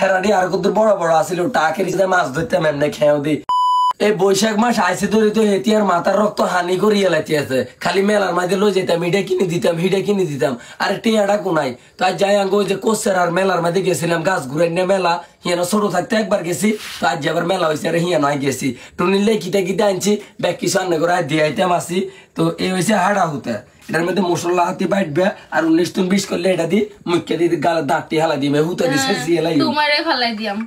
হেরাডি আর কত বড় বড় আছিল টাকের সাথে মাছ ধরতাম এমনি খেয়েও দি। এই বৈশাখ মাস আইসে ধরে তো হেতিয়ার মাথার রক্ত হানি করিয়া লাইতে আছে। খালি মেলার মাঝে লই যেতাম, এটা কিনে দিতাম, হিটা কিনে দিতাম, আরে টিয়াটা কোনাই। তো আজ যাই আঙ্গ যে কোচের আর মেলার মাঝে গেছিলাম, গাছ ঘুরাই না মেলা হিয়ানো ছোট থাকতে একবার গেছি। তো আজ আবার মেলা হয়েছে আর হিয়া নয় গেছি। টুনিলে কিটা কিটা আনছি, ব্যাগ কিছু আন্না করে দিয়ে আইতাম আসি। তো এই হয়েছে হাড়া হুতা। এটার মধ্যে মশলা হাতি বাইটবে আর 19-20 করলে এটা দি মুখে দিয়ে গালে দাঁতটি হেলা দিবে হুতা দিছে সিয়েলাই তোমারে ফলাই দিয়াম।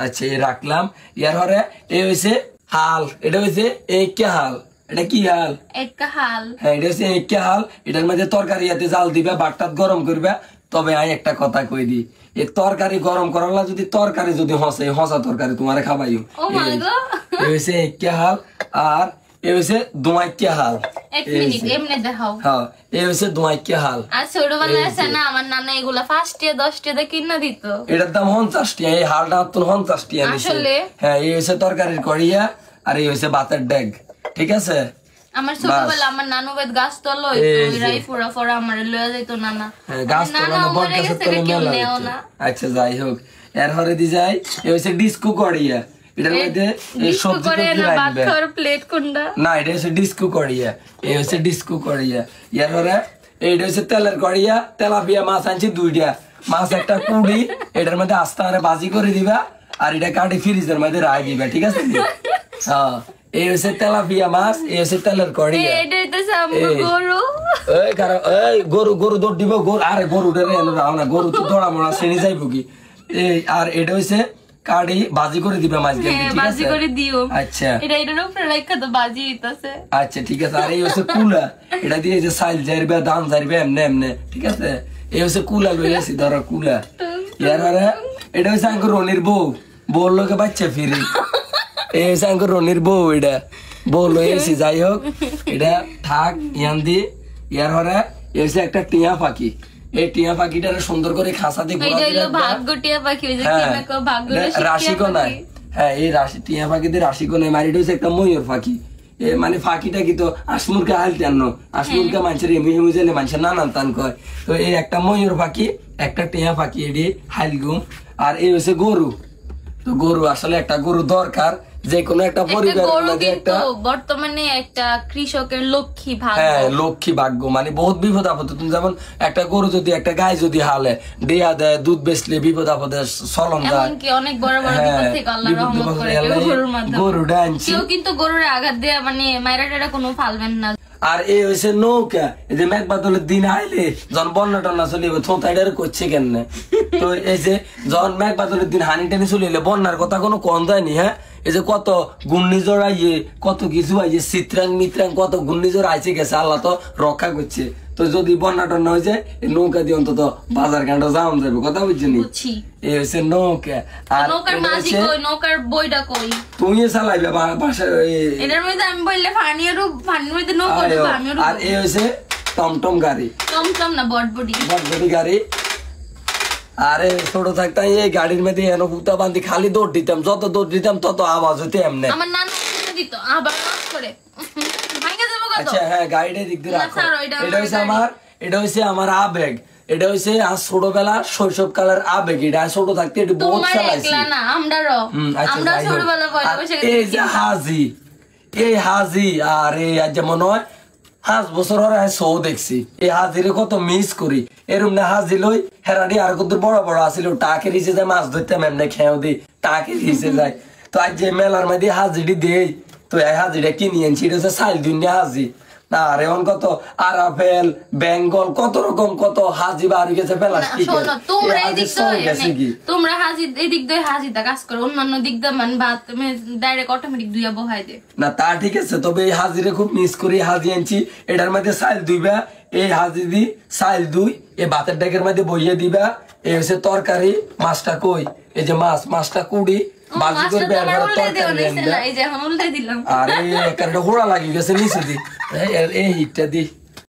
আচ্ছা এই রাখলাম। ইয়ার হরে এই হয়েছে হাল, এটা হয়েছে একা হাল। এটা কি হাল? একা হাল। হ্যাঁ এটা হচ্ছে একা হাল। এটার মধ্যে তরকারি এতে জাল দিবে, বাটটাত গরম করবে। তবে আমি একটা কথা কই দি, এই তরকারি গরম করালা যদি তরকারি যদি হসে হসা তরকারি তোমারে খাবাইও। এই হয়েছে একা হাল আর এই হয়েছে দোয়াইকা হাল। এক মিনিট এমনি দেখাও। হ্যাঁ এই হয়েছে দোয়াইকা হাল। আর ছোটবেলায় আছে না আমার নানা এগুলা 5 টাকা 10 টাকা কিনা দিত। এটার দাম 50 টাকা। এই হালটা তো 50 টাকা নিছে। আসলে হ্যাঁ এই হয়েছে তরকারির কড়িয়া আর এই হয়েছে ভাতের ডেগ। ঠিক আছে। আমার ছোটবেলা আমার নানু বেদ গাছ তলো রাই ফুরা ফুরা আমার লয়ে যাইত নানা। হ্যাঁ গাছ তলো না বট গাছের তলে মেলা হতো। আচ্ছা যাই হোক এর হরে দি যাই এই হয়েছে ডিস্কো কড়িয়া। এটার মধ্যে এই সবজি করে না ভাত খাওয়ার প্লেট কোনটা না এটা হচ্ছে ডিস্কো কড়িয়া। এই হচ্ছে ডিস্কো কড়িয়া। এর হরে এইটা হচ্ছে তেলের কড়িয়া। তেলাপিয়া মাছ আনছি 2টা, মাছ একটা কুড়ি এটার মধ্যে আস্তে আরে ভাজি করে দিবা আর এটা কাটি ফ্রিজের মধ্যে রাখি দিবা। ঠিক আছে। হ্যাঁ এই হচ্ছে তেলাপিয়া মাছ, এই হচ্ছে তেলের কড়িয়া। এটাই তো গরু। এই কারণ এই গরু গরু দৌড় দিব গরু। আরে গরুটা এনে রাও না, গরু তো দৌড়া মোড়া শ্রেণী যাইব কি। এই আর এটা হচ্ছে কাটি বাজি করে দিবা মাছ দিয়ে। ঠিক আছে বাজি করে দিও। আচ্ছা এটা এটার উপরে রাখা তো বাজি হইতাছে। আচ্ছা ঠিক আছে। আর এই হচ্ছে কুলা, এটা দিয়ে যে সাইল যাইবে দাম যাইবে এমনে এমনে। ঠিক আছে। এই হচ্ছে কুলা লই আসি ধরো কুলা। ইয়ার আরে এটা হচ্ছে আঙ্গুর রনির বউ, বউর লোকে বাচ্চা ফিরি। এই হচ্ছে আঙ্গুর রনির বউ, এটা বউ লই আসি। যাই হোক এটা থাক ইয়ান দি। ইয়ার হরে এই হচ্ছে একটা টিয়া পাখি। এই টিয়া পাখিটা সুন্দর করে খাঁচা দিয়ে ঘোরা দিলে ভাগ্য টিয়া পাখি ওই যে কি না কো ভাগ্য রাশিকো নাই। হ্যাঁ এই রাশি টিয়া পাখিদের রাশিকো নাই। মারিটা হচ্ছে একটা ময়ূর পাখি। মানে ফাঁকিটা কি তো আসমুরকে হালতে আনো, আসমুরকে মানুষের এমনি হেমুজেলে মানুষের নানান তান কয়। তো এই একটা ময়ূর পাখি একটা টিয়া পাখি এটি হাইলগুম। আর এই হচ্ছে গরু। তো গরু আসলে একটা গরু দরকার যে কোনো একটা পরিবারের মধ্যে একটা বর্তমানে একটা কৃষকের লক্ষ্মী ভাগ্য। হ্যাঁ লক্ষ্মী ভাগ্য মানে বহুত বিপদ আপদে। তুমি যেমন একটা গরু যদি একটা গাই যদি হালে দেয়া দেয় দুধ বেচলে বিপদ আপদে চলন যায়। এমনকি অনেক বড় বড় বিপদ থেকে আল্লাহ রহমত করে গরুর মাধ্যমে। গরুটা আনছি কেউ কিন্তু গরুর আঘাত দেয়া মানে মাইরাটা কোনো ফালবেন না। আর এই হয়েছে নৌকা। এই যে মেঘ বাদলের দিন আইলে যখন বন্যা টন্যা চলিবে থোঁতাইডার করছে কেন। তো এই যে যখন মেঘ বাদলের দিন হানি টানি চলিলে বন্যার কথা কোনো কম যায়নি। হ্যাঁ এই যে কত ঘূর্ণিঝড় আইয়ে কত কিছু আইয়ে চিত্রাং মিত্রাং কত ঘূর্ণিঝড় আইছে গেছে, আল্লাহ তো রক্ষা করছে। তো যদি বন্যা টন্যা হয়ে যায় নৌকা দিয়ে অন্তত বাজার ঘাটে যাওয়া যাবে। কথা বুঝছেন? এই হচ্ছে নৌকা। আর নৌকার মাঝি কই, নৌকার বইটা কই? তুমি চালাইবে বাসায়। এটার মধ্যে আমি বললে ফানির মধ্যে নৌকা ঢুকবে আমি। আর এই হচ্ছে টমটম গাড়ি। টমটম না বটবডি গাড়ি। আরে ছোট থাকতাম এই গাড়ির মধ্যে এনে হুতা বান্ধি খালি দৌড় দিতাম, যত দৌড় দিতাম তত আওয়াজ হইতে এমনি। আমার নানু দিত আবার করে ভাঙা যাবে কত। আচ্ছা হ্যাঁ গাড়িটা দিক দিয়ে রাখো। এটা হচ্ছে আমার আবেগ। এটা হচ্ছে আর ছোটবেলা শৈশব কালের আবেগ। এটা ছোট থাকতে একটু বহুত চালাইছি। আমরা ছোটবেলা এই যে হাজি, এই হাজি আর এই আজ যেমন হয় 5 বছর হরে শো দেখছি। এই হাজিরে কত মিস করি। এরম না হাজি লই হেরাডি আর কত বড় বড় আসিল টাকের হিসে যায় মাছ ধরতাম এমনি খেয়েও দিই টাকের হিসে যায়। তো আজ যে মেলার মধ্যে হাজিটি দেই তো এই হাজিটা কিনি আনছি। এটা হচ্ছে সাইল দুনিয়া হাজি। আর এখন কত আরাফেল বেঙ্গল কত রকম কত হাজি বাড়ি গেছে প্লাস্টিক। তোমরা হাজি এদিক দিয়ে হাজিটা কাজ করো, অন্যান্য দিক দিয়ে মানে ভাত তুমি ডাইরেক্ট অটোমেটিক দুইয়া বহাই দে না। তা ঠিক আছে তবে এই হাজিরে খুব মিস করি। হাজি আনছি এটার মধ্যে সাইল দুইবা। এই হাজি দি সাইল দুই এই ভাতের ডেকের মধ্যে বইয়ে দিবা। এই হচ্ছে তরকারি। মাছটা কই? এই যে মাছটা কুড়ি বাজি করবে আর তরকারি। এই যে এখন উল্টে দিলাম। আর এই একটা হোড়া লাগি গেছে নিচে দি। এই হিটটা দি